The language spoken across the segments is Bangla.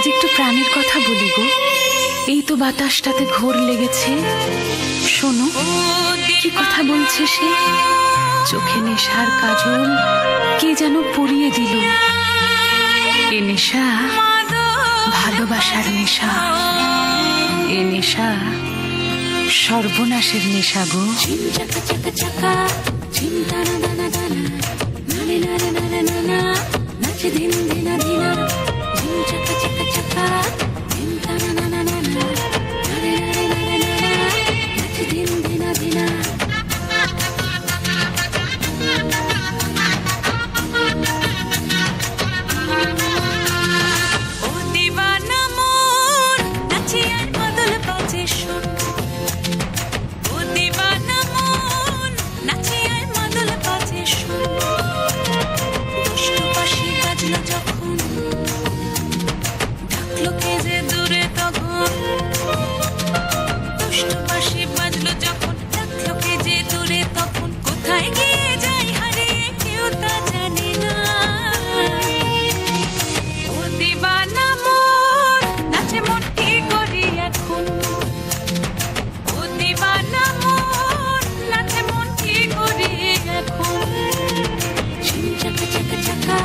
আজ একটু প্রাণের কথা বলি গো। এই তো বাতাসটাতে ঘোর লেগেছে, শোনো কি কথা বলছে সে। চোখে নেশার কাজল কে যেন পরিয়ে দিল। এ নেশা ভালোবাসার নেশা, এ নেশা সর্বনাশের নেশা গো। দিন দিনা দিনা ঝিম চাকা চাকা চাকা ঝিম তানা না না না না নারে নারে নারে নারে নাচ দিন দিনা দিনা। ও দিবানা মোর নাচি আর বদল বাজে শোন। ও দিবানা মোর নাচি আর বদল বাজে শোন। যখন ডাকলো কে যে দূরে তখন, দুষ্টু বাঁশি বাজলো যখন ডাকলো কে যে দূরে তখন, কোথায় গিয়ে যাই হারিয়ে কেউ তা জানে না। ও দিবানা মোর নাচে মন কি করি এখন। ও দিবানা মোর নাচে মন কি করি এখন। ঝিম চাকা চাকা চাকা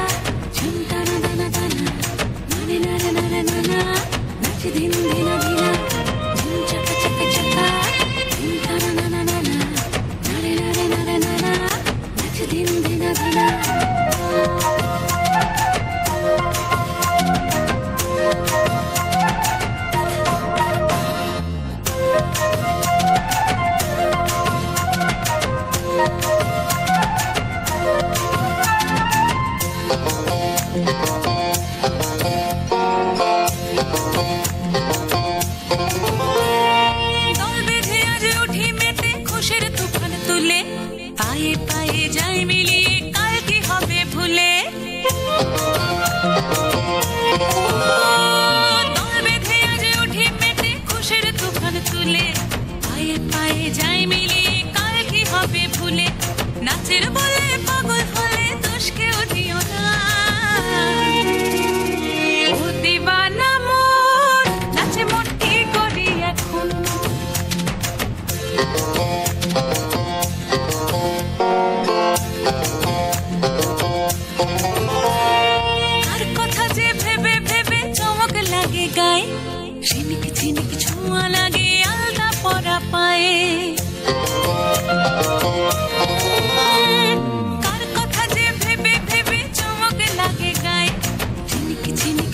ঝিম তানা দানা দানা নারে নারে নারে নানা নাচ দিন দিনা দিনা ঝিম চাকা চাকা চাকা ঝিম তানা নানা নানা নারে নারে নারে নানা নাচ দিন দিনা দিনা। দল বেঁধে আজ উঠি মেতে খুশির তুফান তুলে, পায়ে পায়ে যাই মিলিয়ে কাল কি হবে ভুলে। দল বেঁধে আজ উঠি মেতে খুশির তুফান তুলে, পায়ে পায়ে যাই মিলিয়ে কাল কি হবে ভুলে। নাচের বলে পাগল হলে দোষ কেউ দিও না। ও দিবানা মোর নাচে মন কি করি এখন। আর কথা যে ভেবে ভেবে চমক লাগে গায়ে, ঝিনিক ঝিনিক ছোঁয়া লাগে আলতা পরা পায়ে। কার কথা যে ভেবে ভেবে চমক লাগে গায়ে, ঝিনিক ঝিনিক